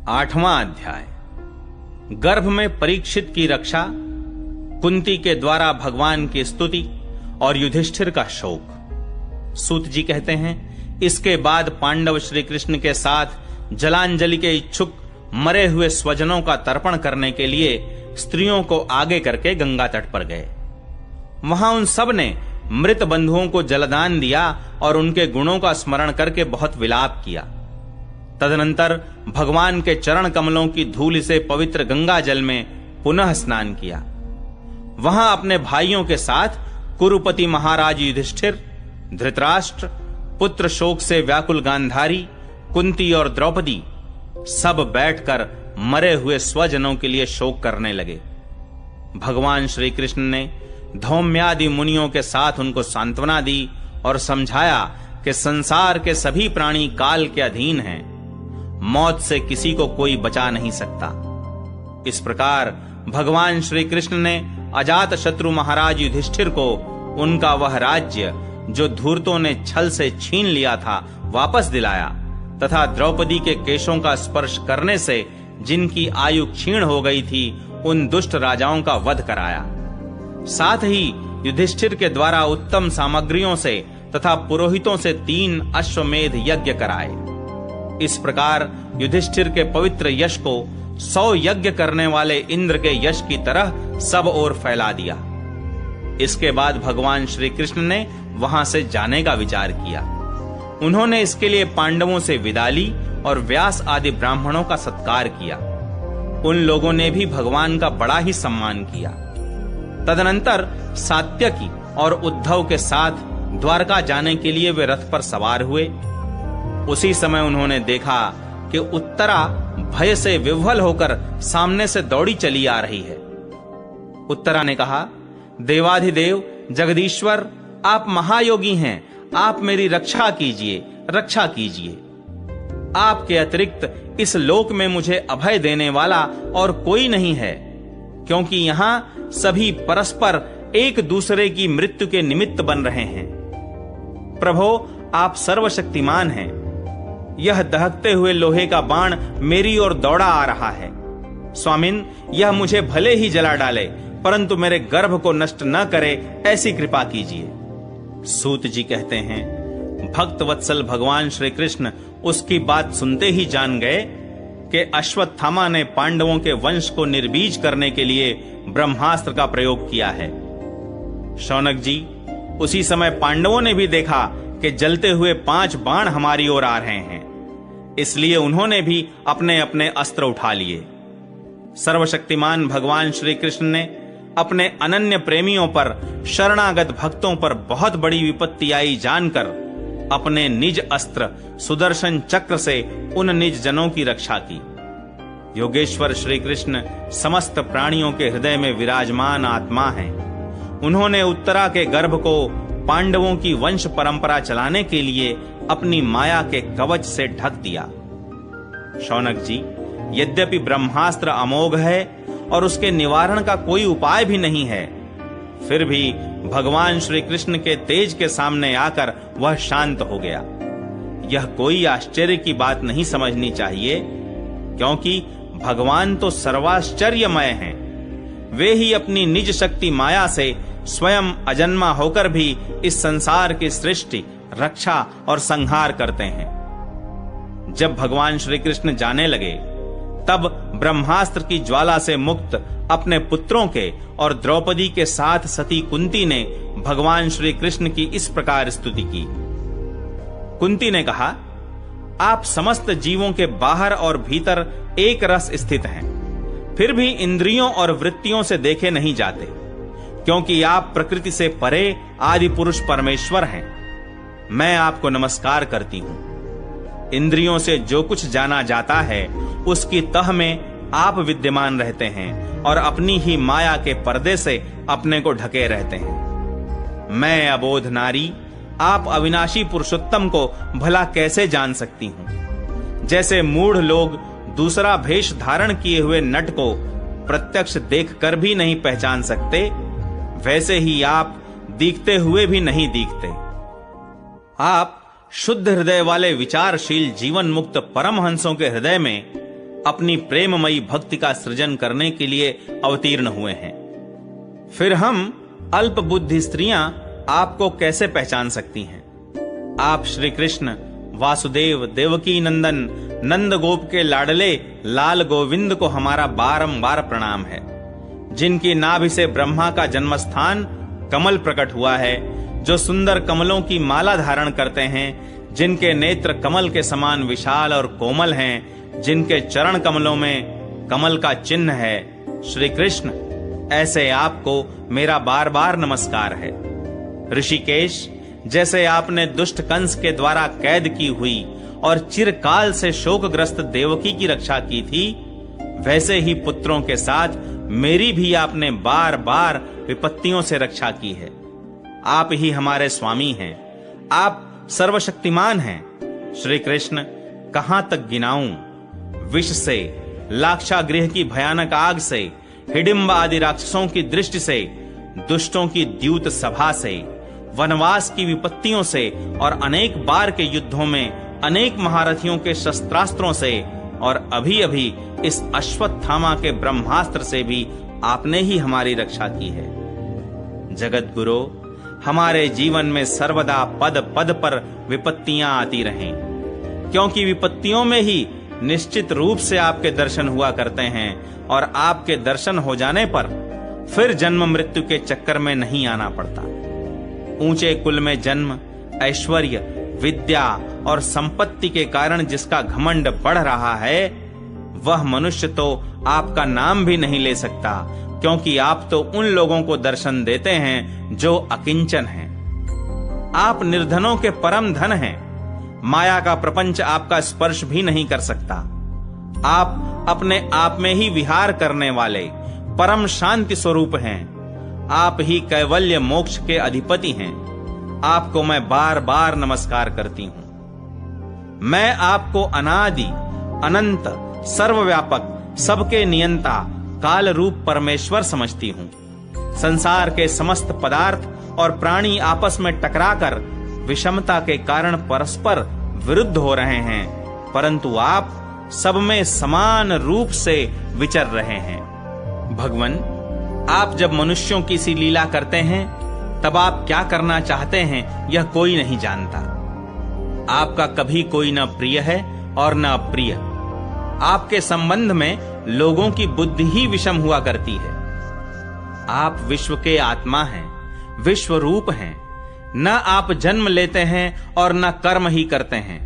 8वां अध्याय। गर्भ में परीक्षित की रक्षा, कुंती के द्वारा भगवान की स्तुति और युधिष्ठिर का शोक। सूत जी कहते हैं, इसके बाद पांडव श्री कृष्ण के साथ जलांजलि के इच्छुक मरे हुए स्वजनों का तर्पण करने के लिए स्त्रियों को आगे करके गंगा तट पर गए। वहां उन सब ने मृत बंधुओं को जलदान दिया और उनके गुणों का स्मरण करके बहुत विलाप किया। तदनंतर भगवान के चरण कमलों की धूल से पवित्र गंगा जल में पुनः स्नान किया। वहां अपने भाइयों के साथ कुरुपति महाराज युधिष्ठिर, धृतराष्ट्र, पुत्र शोक से व्याकुल गांधारी, कुंती और द्रौपदी सब बैठकर मरे हुए स्वजनों के लिए शोक करने लगे। भगवान श्री कृष्ण ने धौम्यादि मुनियों के साथ उनको सांत्वना दी और समझाया कि संसार के सभी प्राणी काल के अधीन हैं, मौत से किसी को कोई बचा नहीं सकता। इस प्रकार भगवान श्री कृष्ण ने अजात शत्रु महाराज युधिष्ठिर को उनका वह राज्य जो धूर्तों ने छल से छीन लिया था वापस दिलाया तथा द्रौपदी के केशों का स्पर्श करने से जिनकी आयु क्षीण हो गई थी उन दुष्ट राजाओं का वध कराया। साथ ही युधिष्ठिर के द्वारा उत्तम सामग्रियों से तथा पुरोहितों से 3 अश्वमेध यज्ञ कराए। इस प्रकार युधिष्ठिर के पवित्र यश को 100 यज्ञ करने वाले इंद्र के यश की तरह सब ओर फैला दिया। इसके बाद भगवान श्री कृष्ण ने वहां से जाने का विचार किया। उन्होंने इसके लिए पांडवों से विदा ली और व्यास आदि ब्राह्मणों का सत्कार किया। उन लोगों ने भी भगवान का बड़ा ही सम्मान किया। तदनंतर सात्यकी और उद्धव के साथ द्वारका जाने के लिए वे रथ पर सवार हुए। उसी समय उन्होंने देखा कि उत्तरा भय से विह्वल होकर सामने से दौड़ी चली आ रही है। उत्तरा ने कहा, देवाधिदेव जगदीश्वर, आप महायोगी हैं, आप मेरी रक्षा कीजिए, रक्षा कीजिए। आपके अतिरिक्त इस लोक में मुझे अभय देने वाला और कोई नहीं है, क्योंकि यहां सभी परस्पर एक दूसरे की मृत्यु के निमित्त बन रहे हैं। प्रभो, आप सर्वशक्तिमान हैं। यह दहकते हुए लोहे का बाण मेरी ओर दौड़ा आ रहा है। स्वामिन, यह मुझे भले ही जला डाले, परंतु मेरे गर्भ को नष्ट न करे, ऐसी कृपा कीजिए। सूत जी कहते हैं, भक्त वत्सल भगवान श्री कृष्ण उसकी बात सुनते ही जान गए कि अश्वत्थामा ने पांडवों के वंश को निर्बीज करने के लिए ब्रह्मास्त्र का प्रयोग किया है। शौनक जी, उसी समय पांडवों ने भी देखा कि जलते हुए 5 बाण हमारी ओर आ रहे हैं, इसलिए उन्होंने भी अपने अपने अस्त्र उठा लिए। सर्वशक्तिमान भगवान श्री कृष्ण ने अपने अनन्य प्रेमियों पर, शरणागत भक्तों पर बहुत बड़ी विपत्ति आई जानकर अपने निज अस्त्र सुदर्शन चक्र से उन निज जनों की रक्षा की। योगेश्वर श्री कृष्ण समस्त प्राणियों के हृदय में विराजमान आत्मा हैं। उन्होंने उत्तरा के गर्भ को पांडवों की वंश परंपरा चलाने के लिए अपनी माया के कवच से ढक दिया। शौनक जी, यद्यपि ब्रह्मास्त्र अमोघ है और उसके निवारण का कोई उपाय भी नहीं है, फिर भी भगवान श्री कृष्ण के तेज के सामने आकर वह शांत हो गया। यह कोई आश्चर्य की बात नहीं समझनी चाहिए, क्योंकि भगवान तो सर्वाश्चर्यमय हैं। वे ही अपनी निज शक्ति माया से स्वयं अजन्मा होकर भी इस संसार की सृष्टि, रक्षा और संहार करते हैं। जब भगवान श्री कृष्ण जाने लगे, तब ब्रह्मास्त्र की ज्वाला से मुक्त अपने पुत्रों के और द्रौपदी के साथ सती कुंती ने भगवान श्री कृष्ण की इस प्रकार स्तुति की। कुंती ने कहा, आप समस्त जीवों के बाहर और भीतर एक रस स्थित हैं, फिर भी इंद्रियों और वृत्तियों से देखे नहीं जाते, क्योंकि आप प्रकृति से परे आदि पुरुष परमेश्वर हैं। मैं आपको नमस्कार करती हूं। इंद्रियों से जो कुछ जाना जाता है उसकी तह में आप विद्यमान रहते हैं और अपनी ही माया के पर्दे से अपने को ढके रहते हैं। मैं अबोध नारी, आप अविनाशी पुरुषोत्तम को भला कैसे जान सकती हूं? जैसे मूढ़ लोग दूसरा भेष धारण किए हुए नट को प्रत्यक्ष देखकर भी नहीं पहचान सकते, वैसे ही आप दिखते हुए भी नहीं दिखते। आप शुद्ध हृदय वाले विचारशील जीवन मुक्त परमहंसों के हृदय में अपनी प्रेममयी भक्ति का सृजन करने के लिए अवतीर्ण हुए हैं। फिर हम अल्प बुद्धि स्त्रियां आपको कैसे पहचान सकती हैं? आप श्री कृष्ण वासुदेव देवकी नंदन नंद गोप के लाडले लाल गोविंद को हमारा बारंबार प्रणाम है, जिनकी नाभि से ब्रह्मा का जन्मस्थान कमल प्रकट हुआ है, जो सुंदर कमलों की माला धारण करते हैं, जिनके नेत्र कमल के समान विशाल और कोमल हैं, जिनके चरण कमलों में कमल का चिन्ह है। श्री कृष्ण, ऐसे आपको मेरा बार बार नमस्कार है। ऋषिकेश, जैसे आपने दुष्ट कंस के द्वारा कैद की हुई और चिरकाल से शोकग्रस्त देवकी की रक्षा की थी, वैसे ही पुत्रों के साथ मेरी भी आपने बार बार विपत्तियों से रक्षा की है। आप ही हमारे स्वामी हैं, आप सर्वशक्तिमान हैं। श्री कृष्ण, कहां तक गिनाऊं? विष से, लाक्षागृह की भयानक आग से, हिडिंब आदि राक्षसों की दृष्टि से, दुष्टों की द्यूत सभा से, वनवास की विपत्तियों से और अनेक बार के युद्धों में अनेक महारथियों के शस्त्रास्त्रों से और अभी अभी इस अश्वत्थामा के ब्रह्मास्त्र से भी आपने ही हमारी रक्षा की है। जगत गुरु, हमारे जीवन में सर्वदा पद पद पर विपत्तियां आती रहें, क्योंकि विपत्तियों में ही निश्चित रूप से आपके दर्शन हुआ करते हैं और आपके दर्शन हो जाने पर फिर जन्म मृत्यु के चक्कर में नहीं आना पड़ता। ऊंचे कुल में जन्म, ऐश्वर्य, विद्या और संपत्ति के कारण जिसका घमंड बढ़ रहा है, वह मनुष्य तो आपका नाम भी नहीं ले सकता, क्योंकि आप तो उन लोगों को दर्शन देते हैं जो अकिंचन हैं। आप निर्धनों के परम धन हैं। माया का प्रपंच आपका स्पर्श भी नहीं कर सकता। आप अपने आप में ही विहार करने वाले परम शांति स्वरूप हैं। आप ही कैवल्य मोक्ष के अधिपति हैं। आपको मैं बार बार नमस्कार करती हूं। मैं आपको अनादि, अनंत, सर्वव्यापक, सबके नियंता, काल रूप परमेश्वर समझती हूं। संसार के समस्त पदार्थ और प्राणी आपस में टकराकर विषमता के कारण परस्पर विरुद्ध हो रहे हैं, परंतु आप सब में समान रूप से विचर रहे हैं। भगवन, आप जब मनुष्यों की सी लीला करते हैं, तब आप क्या करना चाहते हैं यह कोई नहीं जानता। आपका कभी कोई न प्रिय है और न अप्रिय। आपके संबंध में लोगों की बुद्धि ही विषम हुआ करती है। आप विश्व के आत्मा हैं, विश्व रूप हैं। न आप जन्म लेते हैं और न कर्म ही करते हैं।